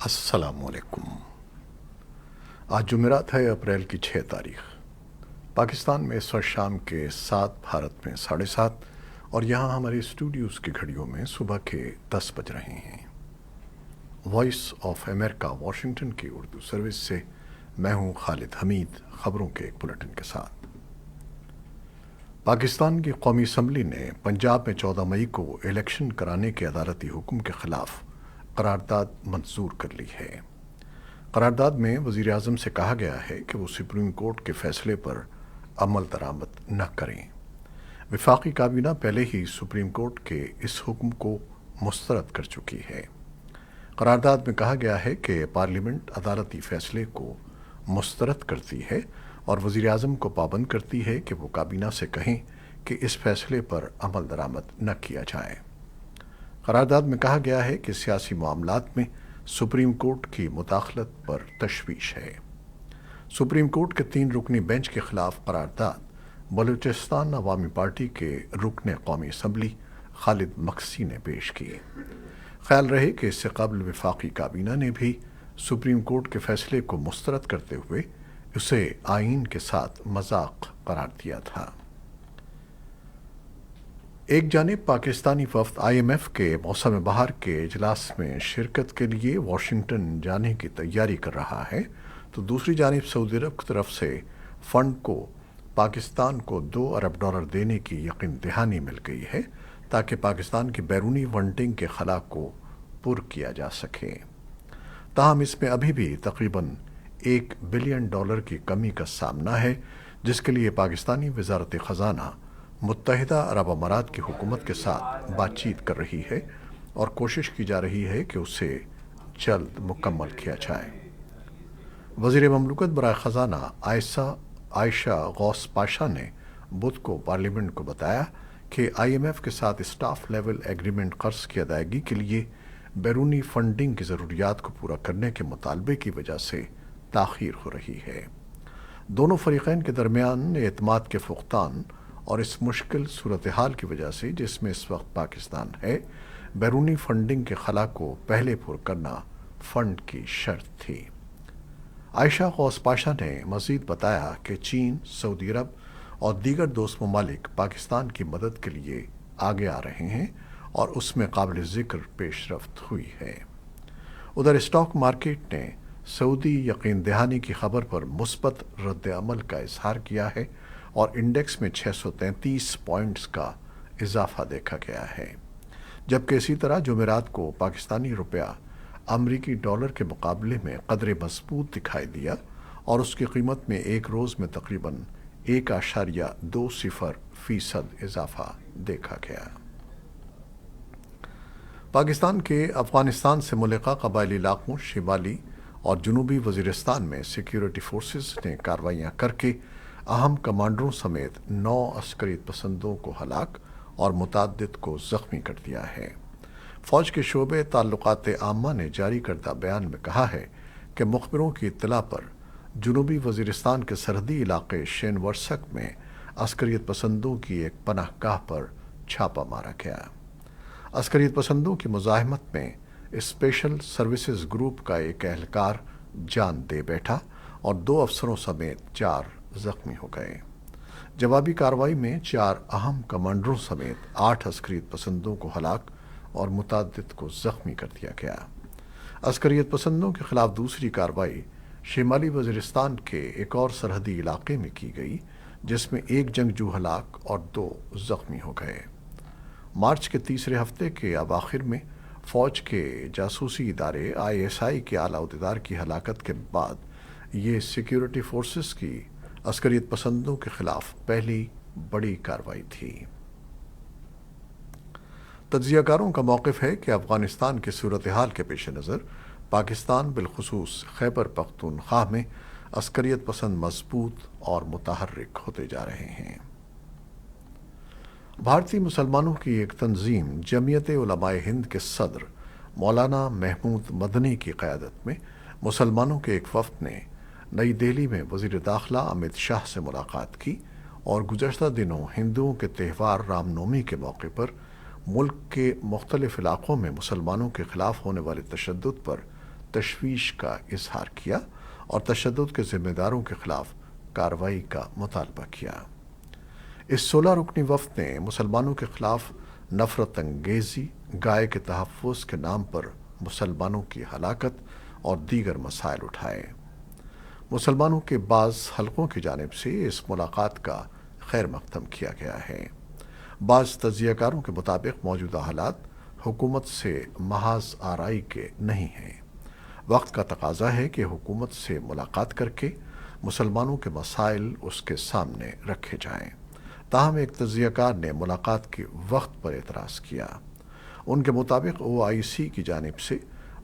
السلام علیکم۔ آج جمعرات ہے، اپریل کی 6 تاریخ۔ پاکستان میں اس وقت شام کے 7، بھارت میں 7:30 اور یہاں ہمارے اسٹوڈیوز کی گھڑیوں میں صبح کے 10 بج رہے ہیں۔ وائس آف امریکہ واشنگٹن کی اردو سروس سے میں ہوں خالد حمید، خبروں کے ایک بلیٹن کے ساتھ۔ پاکستان کی قومی اسمبلی نے پنجاب میں 14 مئی کو الیکشن کرانے کے عدالتی حکم کے خلاف قرارداد منظور کر لی ہے۔ قرارداد میں وزیر اعظم سے کہا گیا ہے کہ وہ سپریم کورٹ کے فیصلے پر عمل درآمد نہ کریں۔ وفاقی کابینہ پہلے ہی سپریم کورٹ کے اس حکم کو مسترد کر چکی ہے۔ قرارداد میں کہا گیا ہے کہ پارلیمنٹ عدالتی فیصلے کو مسترد کرتی ہے اور وزیر اعظم کو پابند کرتی ہے کہ وہ کابینہ سے کہیں کہ اس فیصلے پر عمل درآمد نہ کیا جائے۔ قرارداد میں کہا گیا ہے کہ سیاسی معاملات میں سپریم کورٹ کی مداخلت پر تشویش ہے۔ سپریم کورٹ کے 3 رکنی بینچ کے خلاف قرارداد بلوچستان عوامی پارٹی کے رکن قومی اسمبلی خالد مکسی نے پیش کی۔ خیال رہے کہ اس سے قبل وفاقی کابینہ نے بھی سپریم کورٹ کے فیصلے کو مسترد کرتے ہوئے اسے آئین کے ساتھ مذاق قرار دیا تھا۔ ایک جانب پاکستانی وفد IMF کے موسم بہار کے اجلاس میں شرکت کے لیے واشنگٹن جانے کی تیاری کر رہا ہے، تو دوسری جانب سعودی عرب کی طرف سے فنڈ کو پاکستان کو $2 ارب دینے کی یقین دہانی مل گئی ہے تاکہ پاکستان کی بیرونی فنڈنگ کے خلا کو پر کیا جا سکے۔ تاہم اس میں ابھی بھی تقریباً $1 بلین کی کمی کا سامنا ہے، جس کے لیے پاکستانی وزارت خزانہ متحدہ عرب امارات کی حکومت کے ساتھ بات چیت کر رہی ہے اور کوشش کی جا رہی ہے کہ اسے جلد مکمل کیا جائے۔ وزیر مملکت برائے خزانہ عائشہ غوث پاشا نے بدھ کو پارلیمنٹ کو بتایا کہ IMF کے ساتھ اسٹاف لیول ایگریمنٹ قرض کی ادائیگی کے لیے بیرونی فنڈنگ کی ضروریات کو پورا کرنے کے مطالبے کی وجہ سے تاخیر ہو رہی ہے۔ دونوں فریقین کے درمیان اعتماد کے فقدان اور اس مشکل صورتحال کی وجہ سے جس میں اس وقت پاکستان ہے، بیرونی فنڈنگ کے خلا کو پہلے پر کرنا فنڈ کی شرط تھی۔ عائشہ غوث پاشا نے مزید بتایا کہ چین، سعودی عرب اور دیگر دوست ممالک پاکستان کی مدد کے لیے آگے آ رہے ہیں اور اس میں قابل ذکر پیش رفت ہوئی ہے۔ ادھر اسٹاک مارکیٹ نے سعودی یقین دہانی کی خبر پر مثبت رد عمل کا اظہار کیا ہے اور انڈیکس میں 633 پوائنٹس کا اضافہ دیکھا گیا ہے، جبکہ اسی طرح جمعرات کو پاکستانی روپیہ امریکی ڈالر کے مقابلے میں قدرے مضبوط دکھائی دیا اور اس کی قیمت میں ایک روز میں تقریباً 1.20% اضافہ دیکھا گیا۔ پاکستان کے افغانستان سے ملحقہ قبائلی علاقوں شمالی اور جنوبی وزیرستان میں سیکیورٹی فورسز نے کارروائیاں کر کے اہم کمانڈروں سمیت 9 عسکریت پسندوں کو ہلاک اور متعدد کو زخمی کر دیا ہے۔ فوج کے شعبے تعلقات عامہ نے جاری کردہ بیان میں کہا ہے کہ مخبروں کی اطلاع پر جنوبی وزیرستان کے سرحدی علاقے شین ورسک میں عسکریت پسندوں کی ایک پناہ گاہ پر چھاپا مارا گیا۔ عسکریت پسندوں کی مزاحمت میں اسپیشل سروسز گروپ کا ایک اہلکار جان دے بیٹھا اور 2 افسروں سمیت 4 زخمی ہو گئے۔ جوابی کارروائی میں 4 اہم کمانڈروں سمیت 8 عسکریت پسندوں کو ہلاک اور متعدد کو زخمی کر دیا گیا۔ عسکریت پسندوں کے خلاف دوسری کارروائی شمالی وزیرستان کے ایک اور سرحدی علاقے میں کی گئی، جس میں 1 جنگجو ہلاک اور 2 زخمی ہو گئے۔ مارچ کے تیسرے ہفتے کے اواخر میں فوج کے جاسوسی ادارے ISI کے اعلیٰ عہدیدار کی ہلاکت کے بعد یہ سیکیورٹی فورسز کی عسکریت پسندوں کے خلاف پہلی بڑی کارروائی تھی۔ تجزیہ کاروں کا موقف ہے کہ افغانستان کی صورتحال کے پیش نظر پاکستان بالخصوص خیبر پختونخوا میں عسکریت پسند مضبوط اور متحرک ہوتے جا رہے ہیں۔ بھارتی مسلمانوں کی ایک تنظیم جمعیت علماء ہند کے صدر مولانا محمود مدنی کی قیادت میں مسلمانوں کے ایک وفد نے نئی دہلی میں وزیر داخلہ امت شاہ سے ملاقات کی اور گزشتہ دنوں ہندوؤں کے تہوار رام نومی کے موقع پر ملک کے مختلف علاقوں میں مسلمانوں کے خلاف ہونے والے تشدد پر تشویش کا اظہار کیا اور تشدد کے ذمہ داروں کے خلاف کارروائی کا مطالبہ کیا۔ اس 16 رکنی وفد نے مسلمانوں کے خلاف نفرت انگیزی، گائے کے تحفظ کے نام پر مسلمانوں کی ہلاکت اور دیگر مسائل اٹھائے۔ مسلمانوں کے بعض حلقوں کی جانب سے اس ملاقات کا خیر مقدم کیا گیا ہے۔ بعض تجزیہ کاروں کے مطابق موجودہ حالات حکومت سے محض آرائی کے نہیں ہیں۔ وقت کا تقاضا ہے کہ حکومت سے ملاقات کر کے مسلمانوں کے مسائل اس کے سامنے رکھے جائیں۔ تاہم ایک تجزیہ کار نے ملاقات کے وقت پر اعتراض کیا۔ ان کے مطابق OIC کی جانب سے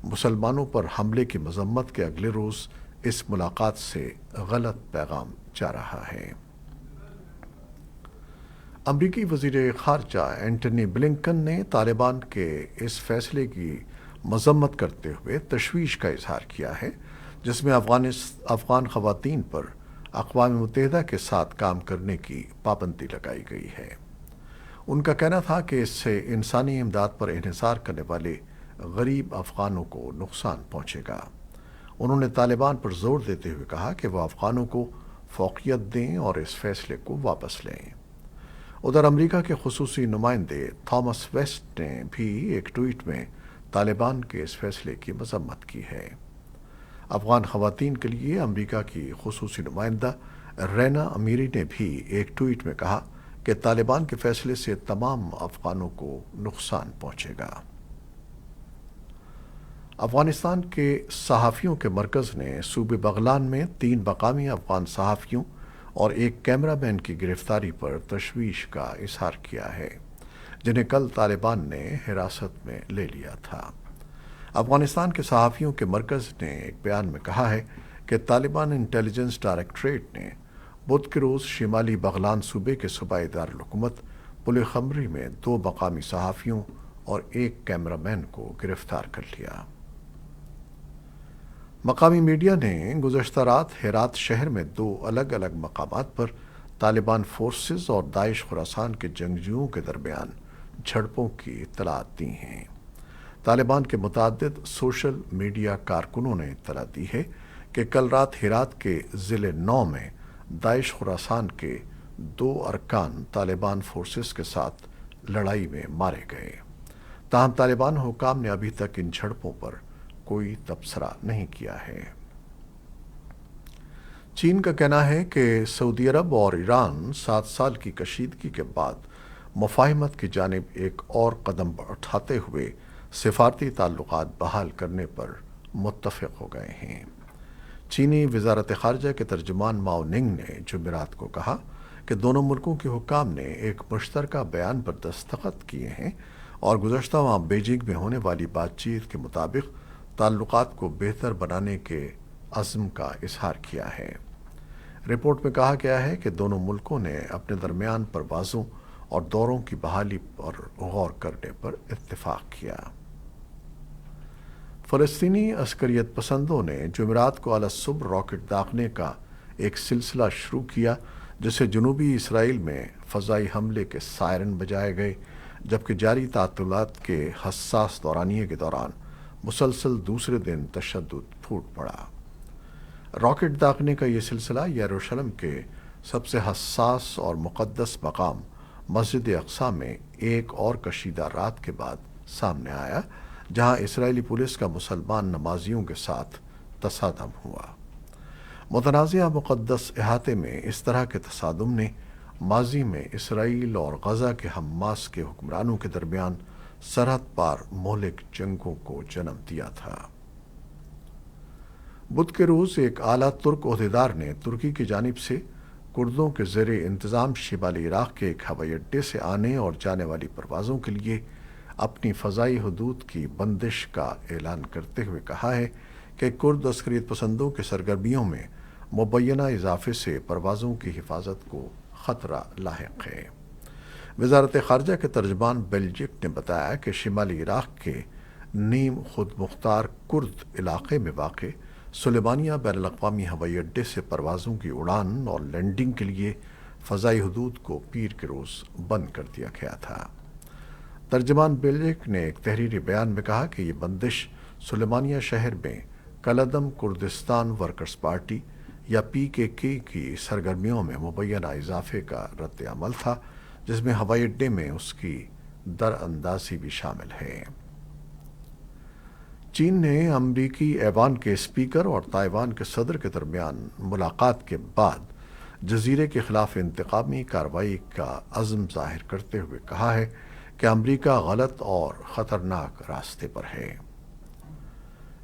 مسلمانوں پر حملے کی مذمت کے اگلے روز اس ملاقات سے غلط پیغام جا رہا ہے۔ امریکی وزیر خارجہ اینٹنی بلنکن نے طالبان کے اس فیصلے کی مذمت کرتے ہوئے تشویش کا اظہار کیا ہے جس میں افغان خواتین پر اقوام متحدہ کے ساتھ کام کرنے کی پابندی لگائی گئی ہے۔ ان کا کہنا تھا کہ اس سے انسانی امداد پر انحصار کرنے والے غریب افغانوں کو نقصان پہنچے گا۔ انہوں نے طالبان پر زور دیتے ہوئے کہا کہ وہ افغانوں کو فوقیت دیں اور اس فیصلے کو واپس لیں۔ ادھر امریکہ کے خصوصی نمائندے تھامس ویسٹ نے بھی ایک ٹویٹ میں طالبان کے اس فیصلے کی مذمت کی ہے۔ افغان خواتین کے لیے امریکہ کی خصوصی نمائندہ رینا امیری نے بھی ایک ٹویٹ میں کہا کہ طالبان کے فیصلے سے تمام افغانوں کو نقصان پہنچے گا۔ افغانستان کے صحافیوں کے مرکز نے صوبے بغلان میں 3 مقامی افغان صحافیوں اور ایک کیمرہ مین کی گرفتاری پر تشویش کا اظہار کیا ہے، جنہیں کل طالبان نے حراست میں لے لیا تھا۔ افغانستان کے صحافیوں کے مرکز نے ایک بیان میں کہا ہے کہ طالبان انٹیلیجنس ڈائریکٹوریٹ نے بدھ کے روز شمالی بغلان صوبے کے صوبائی دارالحکومت پل خمری میں 2 مقامی صحافیوں اور ایک کیمرہ مین کو گرفتار کر لیا۔ مقامی میڈیا نے گزشتہ رات ہرات شہر میں 2 الگ الگ مقامات پر طالبان فورسز اور داعش خراسان کے جنگجوؤں کے درمیان جھڑپوں کی اطلاعات دی ہیں۔ طالبان کے متعدد سوشل میڈیا کارکنوں نے اطلاع دی ہے کہ کل رات ہرات کے ضلع 9 میں داعش خراسان کے 2 ارکان طالبان فورسز کے ساتھ لڑائی میں مارے گئے۔ تاہم طالبان حکام نے ابھی تک ان جھڑپوں پر کوئی تبصرہ نہیں کیا ہے۔ چین کا کہنا ہے کہ سعودی عرب اور ایران 7 سال کی کشیدگی کے بعد مفاہمت کی جانب ایک اور قدم اٹھاتے ہوئے سفارتی تعلقات بحال کرنے پر متفق ہو گئے ہیں۔ چینی وزارت خارجہ کے ترجمان ماؤ ننگ نے جمعرات کو کہا کہ دونوں ملکوں کے حکام نے ایک مشترکہ بیان پر دستخط کیے ہیں اور گزشتہ ماہ بیجنگ میں ہونے والی بات چیت کے مطابق تعلقات کو بہتر بنانے کے عزم کا اظہار کیا ہے۔ رپورٹ میں کہا گیا ہے کہ دونوں ملکوں نے اپنے درمیان پروازوں اور دوروں کی بحالی پر غور کرنے پر اتفاق کیا۔ فلسطینی عسکریت پسندوں نے جمعرات کو اعلی الصبح راکٹ داغنے کا ایک سلسلہ شروع کیا جسے جنوبی اسرائیل میں فضائی حملے کے سائرن بجائے گئے، جبکہ جاری تعطیلات کے حساس دورانیے کے دوران مسلسل دوسرے دن تشدد پھوٹ پڑا۔ راکٹ داغنے کا یہ سلسلہ یروشلم کے سب سے حساس اور مقدس مقام مسجد اقصی میں ایک اور کشیدہ رات کے بعد سامنے آیا، جہاں اسرائیلی پولیس کا مسلمان نمازیوں کے ساتھ تصادم ہوا۔ متنازعہ مقدس احاطے میں اس طرح کے تصادم نے ماضی میں اسرائیل اور غزہ کے حماس کے حکمرانوں کے درمیان سرحد پار مہلک جنگوں کو جنم دیا تھا۔ بدھ کے روز ایک اعلیٰ ترک عہدیدار نے ترکی کی جانب سے کردوں کے زیر انتظام شمالی عراق کے ایک ہوائی اڈے سے آنے اور جانے والی پروازوں کے لیے اپنی فضائی حدود کی بندش کا اعلان کرتے ہوئے کہا ہے کہ کرد عسکریت پسندوں کے سرگرمیوں میں مبینہ اضافے سے پروازوں کی حفاظت کو خطرہ لاحق ہے۔ وزارت خارجہ کے ترجمان بیلجک نے بتایا کہ شمالی عراق کے نیم خود مختار کرد علاقے میں واقع سلیمانیہ بین الاقوامی ہوائی اڈے سے پروازوں کی اڑان اور لینڈنگ کے لیے فضائی حدود کو پیر کے روز بند کر دیا گیا تھا۔ ترجمان بیلجک نے ایک تحریری بیان میں کہا کہ یہ بندش سلیمانیہ شہر میں کلعدم کردستان ورکرز پارٹی یا PKK کی سرگرمیوں میں مبینہ اضافے کا رد عمل تھا، جس میں ہوائی اڈے میں اس کی دراندازی بھی شامل ہے۔ چین نے امریکی ایوان کے اسپیکر اور تائیوان کے صدر کے درمیان ملاقات کے بعد جزیرے کے خلاف انتقامی کارروائی کا عزم ظاہر کرتے ہوئے کہا ہے کہ امریکہ غلط اور خطرناک راستے پر ہے۔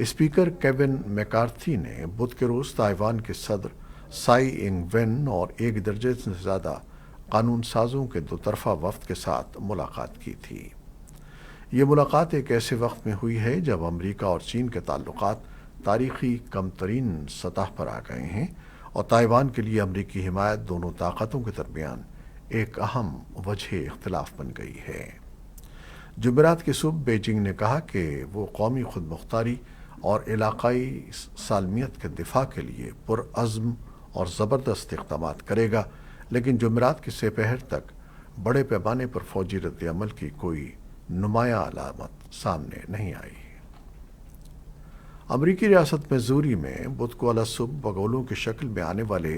اسپیکر کیون میکارتھی نے بدھ کے روز تائیوان کے صدر سائی انگ وین اور ایک درجن سے زیادہ قانون سازوں کے دو طرفہ وفد کے ساتھ ملاقات کی تھی۔ یہ ملاقات ایک ایسے وقت میں ہوئی ہے جب امریکہ اور چین کے تعلقات تاریخی کم ترین سطح پر آ گئے ہیں اور تائیوان کے لیے امریکی حمایت دونوں طاقتوں کے درمیان ایک اہم وجہ اختلاف بن گئی ہے۔ جمعرات کی صبح بیجنگ نے کہا کہ وہ قومی خود مختاری اور علاقائی سالمیت کے دفاع کے لیے پرعزم اور زبردست اقدامات کرے گا، لیکن جمعرات کی سہ پہر تک بڑے پیمانے پر فوجی رد عمل کی کوئی نمایاں علامت سامنے نہیں آئی۔ امریکی ریاست میزوری میں بدھ کو اعلی صبح بگولوں کی شکل میں آنے والے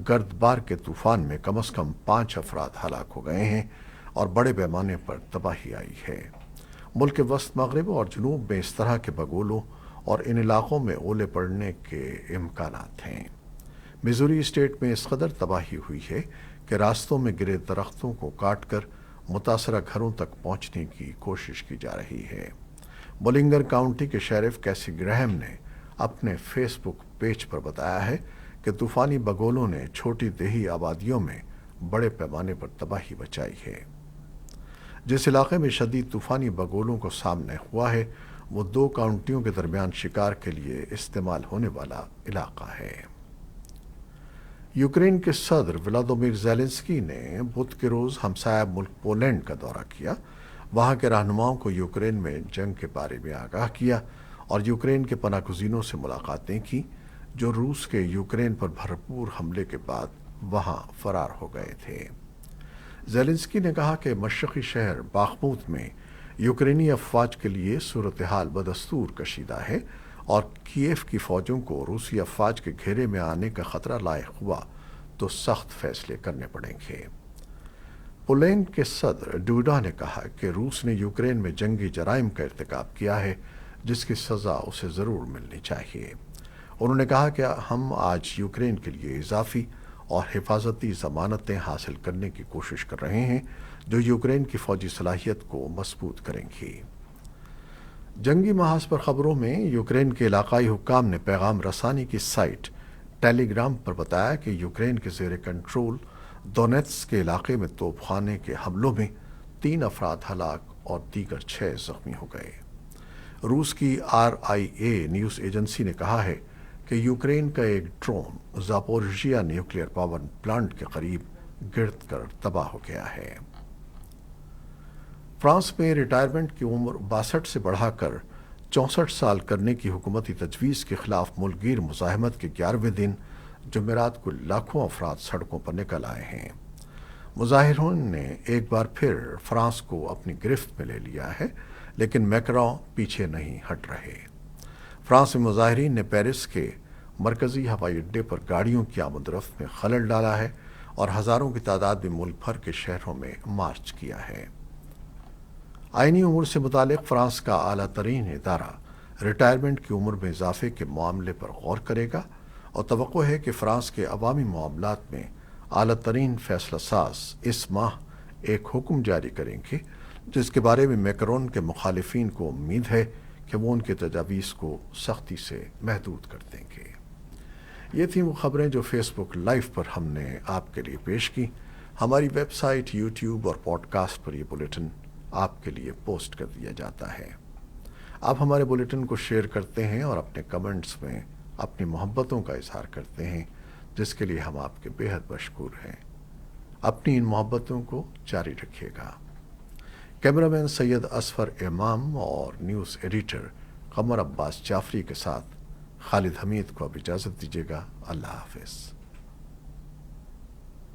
گردبار کے طوفان میں کم از کم 5 افراد ہلاک ہو گئے ہیں اور بڑے پیمانے پر تباہی آئی ہے۔ ملک کے وسط مغرب اور جنوب میں اس طرح کے بگولوں اور ان علاقوں میں اولے پڑنے کے امکانات ہیں۔ میزوری اسٹیٹ میں اس قدر تباہی ہوئی ہے کہ راستوں میں گرے درختوں کو کاٹ کر متاثرہ گھروں تک پہنچنے کی کوشش کی جا رہی ہے۔ بولنگر کاؤنٹی کے شیرف کیسی گرہم نے اپنے فیس بک پیج پر بتایا ہے کہ طوفانی بگولوں نے چھوٹی دیہی آبادیوں میں بڑے پیمانے پر تباہی مچائی ہے۔ جس علاقے میں شدید طوفانی بگولوں کو سامنے ہوا ہے وہ 2 کاؤنٹیوں کے درمیان شکار کے لیے استعمال ہونے والا علاقہ ہے۔ یوکرین کے صدر ولادیمیر زیلنسکی نے بدھ کے روز ہمسایہ ملک پولینڈ کا دورہ کیا، وہاں کے رہنماؤں کو یوکرین میں جنگ کے بارے میں آگاہ کیا اور یوکرین کے پناہ گزینوں سے ملاقاتیں کی جو روس کے یوکرین پر بھرپور حملے کے بعد وہاں فرار ہو گئے تھے۔ زیلنسکی نے کہا کہ مشرقی شہر باخموت میں یوکرینی افواج کے لیے صورتحال بدستور کشیدہ ہے اور کیف کی فوجوں کو روسی افواج کے گھیرے میں آنے کا خطرہ لاحق ہوا تو سخت فیصلے کرنے پڑیں گے۔ پولینڈ کے صدر ڈوڈا نے کہا کہ روس نے یوکرین میں جنگی جرائم کا ارتکاب کیا ہے جس کی سزا اسے ضرور ملنی چاہیے۔ انہوں نے کہا کہ ہم آج یوکرین کے لیے اضافی اور حفاظتی ضمانتیں حاصل کرنے کی کوشش کر رہے ہیں جو یوکرین کی فوجی صلاحیت کو مضبوط کریں گی۔ جنگی محاذ پر خبروں میں یوکرین کے علاقائی حکام نے پیغام رسانی کی سائٹ ٹیلی گرام پر بتایا کہ یوکرین کے زیر کنٹرول دونیتس کے علاقے میں توپ خانے کے حملوں میں 3 افراد ہلاک اور دیگر 6 زخمی ہو گئے۔ روس کی RIA نیوز ایجنسی نے کہا ہے کہ یوکرین کا ایک ڈرون زاپورژیا نیوکلیئر پاور پلانٹ کے قریب گرد کر تباہ ہو گیا ہے۔ فرانس میں ریٹائرمنٹ کی عمر 62 سے بڑھا کر 64 سال کرنے کی حکومتی تجویز کے خلاف ملک گیر مزاحمت کے 11ویں دن جمعرات کو لاکھوں افراد سڑکوں پر نکل آئے ہیں۔ مظاہرین نے ایک بار پھر فرانس کو اپنی گرفت میں لے لیا ہے، لیکن میکروں پیچھے نہیں ہٹ رہے۔ فرانس میں مظاہرین نے پیرس کے مرکزی ہوائی اڈے پر گاڑیوں کی آمد و رفت میں خلل ڈالا ہے اور ہزاروں کی تعداد میں ملک بھر کے شہروں میں مارچ کیا ہے۔ آئینی امور سے متعلق فرانس کا اعلیٰ ترین ادارہ ریٹائرمنٹ کی عمر میں اضافے کے معاملے پر غور کرے گا اور توقع ہے کہ فرانس کے عوامی معاملات میں اعلیٰ ترین فیصلہ ساز اس ماہ ایک حکم جاری کریں گے جس کے بارے میں میکرون کے مخالفین کو امید ہے کہ وہ ان کے تجاویز کو سختی سے محدود کر دیں گے۔ یہ تھیں وہ خبریں جو فیس بک لائیو پر ہم نے آپ کے لیے پیش کی۔ ہماری ویب سائٹ، یوٹیوب اور پوڈ کاسٹ پر یہ بلیٹن آپ کے لیے پوسٹ کر دیا جاتا ہے۔ آپ ہمارے بلیٹن کو شیئر کرتے ہیں اور اپنے کمنٹس میں اپنی محبتوں کا اظہار کرتے ہیں، جس کے لیے ہم آپ کے بے حد مشکور ہیں۔ اپنی ان محبتوں کو جاری رکھیے گا۔ کیمرامین سید اصفر امام اور نیوز ایڈیٹر قمر عباس جعفری کے ساتھ خالد حمید کو اب اجازت دیجیے گا۔ اللہ حافظ۔